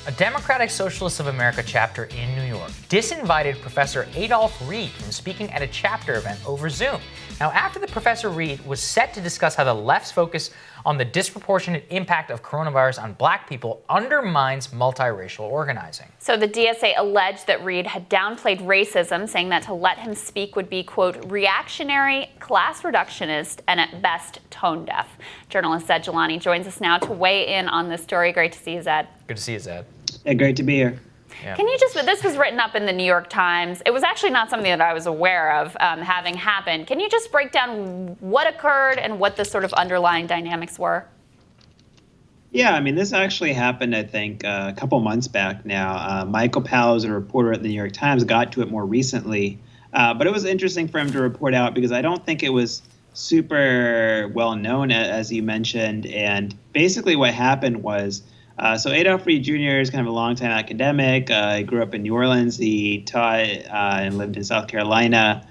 A Democratic Socialists of America chapter in New York disinvited Professor Adolph Reed from speaking at a chapter event over Zoom. Now, after the Professor Reed was set to discuss how the left's focus on the disproportionate impact of coronavirus on black people undermines multiracial organizing. So the DSA alleged that Reed had downplayed racism, saying that to let him speak would be, quote, reactionary, class reductionist, and at best tone deaf. Journalist Zaid Jilani joins us now to weigh in on this story. Great to see you, Zaid. Good to see you, Zaid. Yeah, great to be here. Yeah. Can you this was written up in the New York Times. It was actually not something that I was aware of having happened. Can you just break down what occurred and what the sort of underlying dynamics were? Yeah, I mean, this actually happened, I think, a couple months back now. Michael Powell, a reporter at the New York Times, got to it more recently. But it was interesting for him to report out because I don't think it was super well known, as you mentioned. And basically what happened was, so Adolph Reed Jr. is kind of a longtime academic. He grew up in New Orleans. He taught and lived in South Carolina.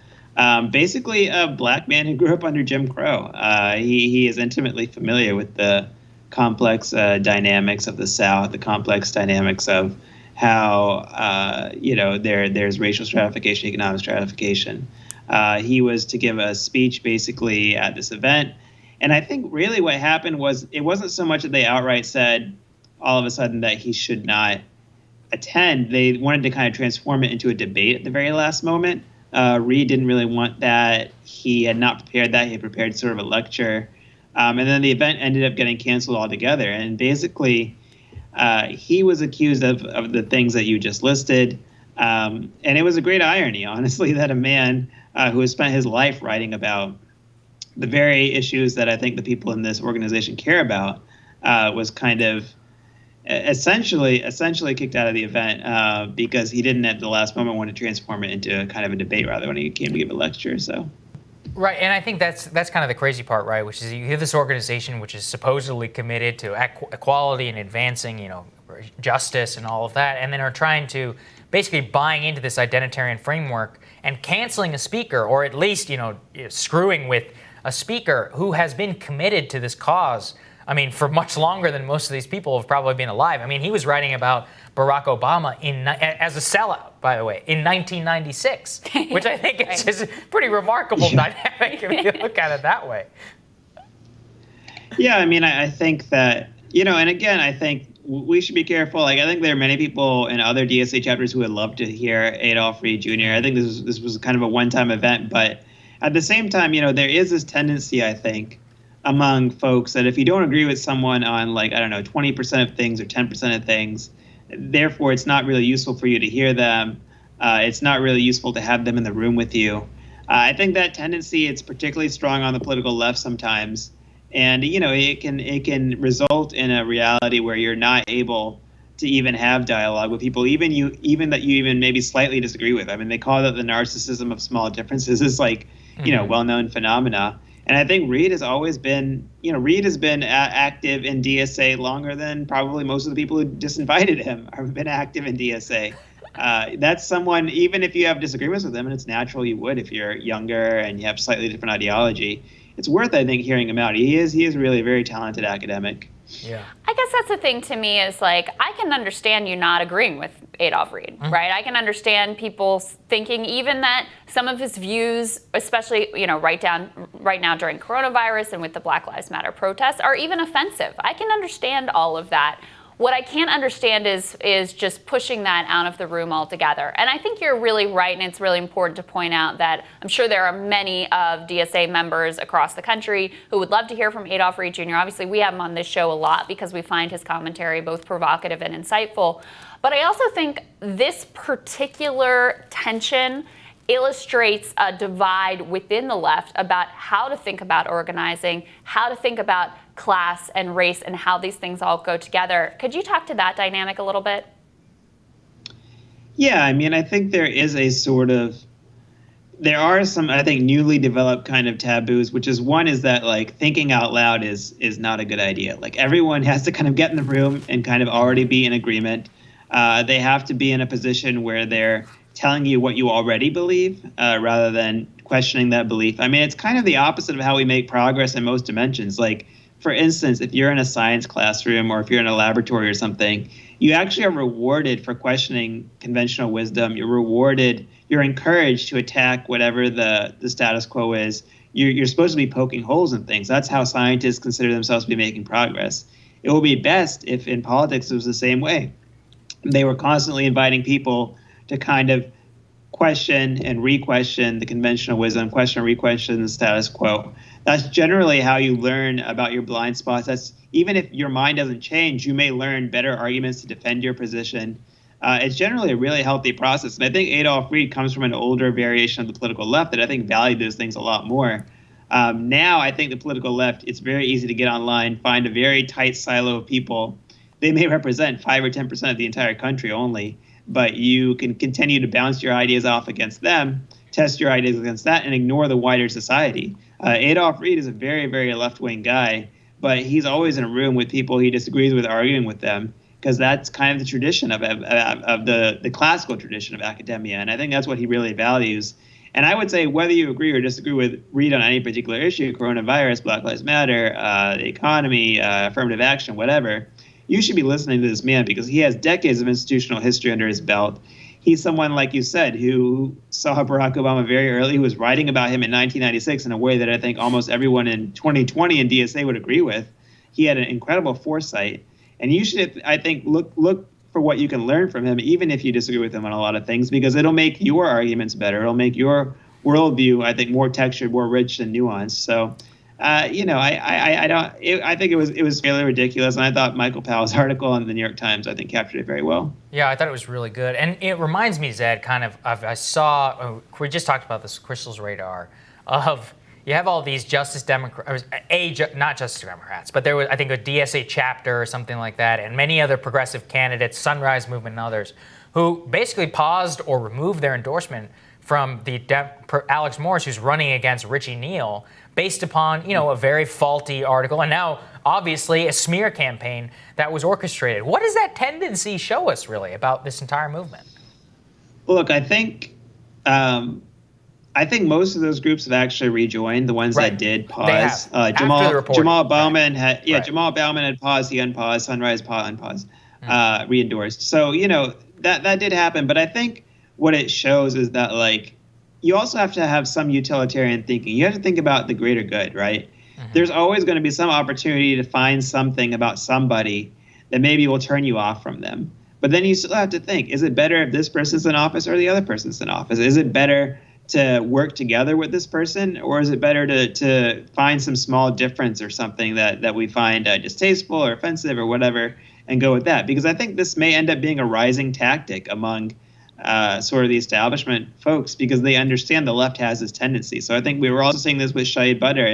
Basically a black man who grew up under Jim Crow. He is intimately familiar with the complex dynamics of the South, the complex dynamics of how, there's racial stratification, economic stratification. He was to give a speech basically at this event. And I think really what happened was it wasn't so much that they outright said all of a sudden that he should not attend. They wanted to kind of transform it into a debate at the very last moment. Reed didn't really want that. He had not prepared that. He had prepared sort of a lecture. And then the event ended up getting canceled altogether. And basically, he was accused of the things that you just listed. And it was a great irony, honestly, that a man who has spent his life writing about the very issues that I think the people in this organization care about was kind of essentially kicked out of the event because he didn't at the last moment want to transform it into kind of a debate rather when he came to give a lecture. So. Right, and I think that's kind of the crazy part, right? Which is you have this organization which is supposedly committed to equality and advancing, justice and all of that, and then are trying to basically buying into this identitarian framework and canceling a speaker, or at least screwing with a speaker who has been committed to this cause. I mean, for much longer than most of these people have probably been alive. I mean, he was writing about Barack Obama as a sellout, by the way, in 1996, which I think is just a pretty remarkable dynamic if you look at it that way. Yeah, I mean, I think that, and again, I think we should be careful. Like, I think there are many people in other DSA chapters who would love to hear Adolph Reed Jr. I think this was kind of a one-time event, but at the same time, there is this tendency, I think, among folks that if you don't agree with someone on 20% of things or 10% of things, therefore it's not really useful for you to hear them. It's not really useful to have them in the room with you. I think that tendency, it's particularly strong on the political left sometimes. And, it can result in a reality where you're not able to even have dialogue with people, even that you maybe slightly disagree with. I mean, they call it the narcissism of small differences. It's well-known phenomena. And I think Reed has always been, Reed has been active in DSA longer than probably most of the people who disinvited him have been active in DSA. That's someone, even if you have disagreements with him, and it's natural you would if you're younger and you have slightly different ideology, it's worth, I think, hearing him out. He is really a very talented academic. Yeah. I guess that's the thing to me is I can understand you not agreeing with Adolph Reed, right? I can understand people thinking even that some of his views, especially, right now during coronavirus and with the Black Lives Matter protests, are even offensive. I can understand all of that. What I can't understand is just pushing that out of the room altogether. And I think you're really right, and it's really important to point out that I'm sure there are many of DSA members across the country who would love to hear from Adolph Reed Jr. Obviously, we have him on this show a lot because we find his commentary both provocative and insightful. But I also think this particular tension illustrates a divide within the left about how to think about organizing, how to think about class and race, and how these things all go together. Could you talk to that dynamic a little bit? Yeah, I mean, I think there are some, I think, newly developed kind of taboos, which is one is that thinking out loud is not a good idea. Everyone has to kind of get in the room and kind of already be in agreement. They have to be in a position where they're telling you what you already believe rather than questioning that belief. I mean, it's kind of the opposite of how we make progress in most dimensions. For instance, if you're in a science classroom or if you're in a laboratory or something, you actually are rewarded for questioning conventional wisdom. You're encouraged to attack whatever the status quo is. You're supposed to be poking holes in things. That's how scientists consider themselves to be making progress. It would be best if in politics it was the same way. They were constantly inviting people to kind of question and re-question the conventional wisdom, question and re-question the status quo. That's generally how you learn about your blind spots. That's even if your mind doesn't change, you may learn better arguments to defend your position. It's generally a really healthy process. And I think Adolph Reed comes from an older variation of the political left that I think valued those things a lot more. Now, I think the political left, it's very easy to get online, find a very tight silo of people. They may represent 5 or 10% of the entire country only, but you can continue to bounce your ideas off against them, test your ideas against that, and ignore the wider society. Adolph Reed is a very, very left-wing guy, but he's always in a room with people he disagrees with, arguing with them, because that's kind of the tradition of the classical tradition of academia. And I think that's what he really values. And I would say whether you agree or disagree with Reed on any particular issue, coronavirus, Black Lives Matter, the economy, affirmative action, whatever, you should be listening to this man because he has decades of institutional history under his belt. He's someone, like you said, who saw Barack Obama very early, who was writing about him in 1996 in a way that I think almost everyone in 2020 in DSA would agree with. He had an incredible foresight. And you should, I think, look for what you can learn from him, even if you disagree with him on a lot of things, because it'll make your arguments better. It'll make your worldview, I think, more textured, more rich and nuanced. So, I think it was fairly ridiculous. And I thought Michael Powell's article in the New York Times, I think, captured it very well. Yeah, I thought it was really good. And it reminds me, Zed, kind of I saw, we just talked about this Crystal's radar of, you have all these not Justice Democrats, but there was, I think, a DSA chapter or something like that, and many other progressive candidates, Sunrise Movement and others, who basically paused or removed their endorsement from Alex Morris, who's running against Richie Neal, based upon, a very faulty article, and now, obviously, a smear campaign that was orchestrated. What does that tendency show us, really, about this entire movement? Well, look, I think most of those groups have actually rejoined. The ones that did pause. Jamal Bowman had Jamal Bowman had paused. He unpaused. Sunrise unpaused. Re-endorsed. So that did happen. But I think what it shows is that you also have to have some utilitarian thinking. You have to think about the greater good, right? Mm-hmm. There's always going to be some opportunity to find something about somebody that maybe will turn you off from them. But then you still have to think: is it better if this person's in office or the other person's in office? Is it better to work together with this person, or is it better to find some small difference or something that we find distasteful or offensive or whatever and go with that? Because I think this may end up being a rising tactic among sort of the establishment folks, because they understand the left has this tendency. So I think we were also seeing this with Shahid Badr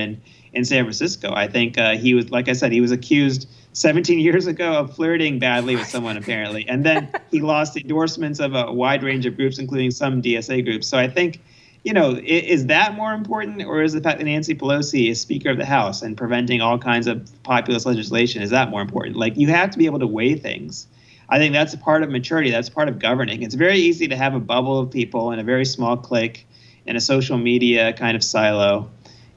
in San Francisco. I think he was, like I said, he was accused 17 years ago of flirting badly with someone, apparently. And then he lost endorsements of a wide range of groups, including some DSA groups. So I think, is that more important, or is the fact that Nancy Pelosi is Speaker of the House and preventing all kinds of populist legislation, is that more important? You have to be able to weigh things. I think that's a part of maturity. That's part of governing. It's very easy to have a bubble of people in a very small clique in a social media kind of silo,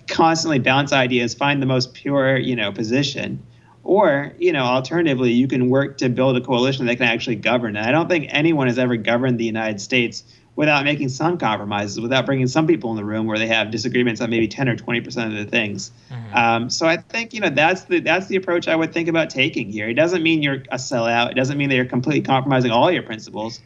constantly bounce ideas, find the most pure, position. Or, alternatively, you can work to build a coalition that can actually govern. And I don't think anyone has ever governed the United States without making some compromises, without bringing some people in the room where they have disagreements on maybe 10 or 20% of the things. Mm-hmm. So I think, that's the approach I would think about taking here. It doesn't mean you're a sellout. It doesn't mean that you're completely compromising all your principles,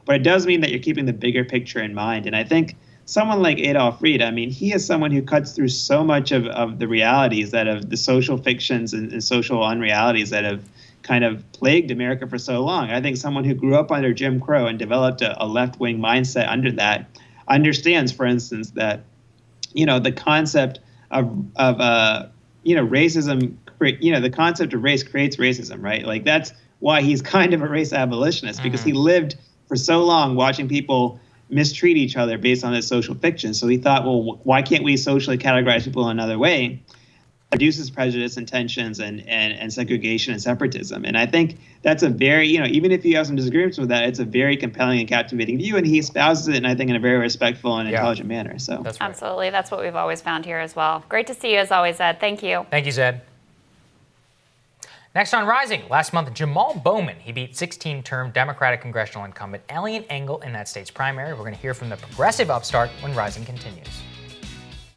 but it does mean that you're keeping the bigger picture in mind. And I think someone like Adolph Reed, he is someone who cuts through so much of the realities that of the social fictions and social unrealities that have kind of plagued America for so long. I think someone who grew up under Jim Crow and developed a left-wing mindset under that understands, for instance, that, the concept of racism, the concept of race creates racism, right? That's why he's kind of a race abolitionist, because he lived for so long watching people mistreat each other based on this social fiction. So he thought, well, why can't we socially categorize people in another way? Reduces prejudice and tensions and segregation and separatism. And I think that's a very, even if you have some disagreements with that, it's a very compelling and captivating view. And he espouses it, and I think in a very respectful and intelligent manner. So that's right. Absolutely. That's what we've always found here as well. Great to see you as always, Zed. Thank you. Thank you, Zed. Next on Rising, last month, Jamal Bowman, he beat 16-term Democratic congressional incumbent Eliot Engel in that state's primary. We're going to hear from the progressive upstart when Rising continues.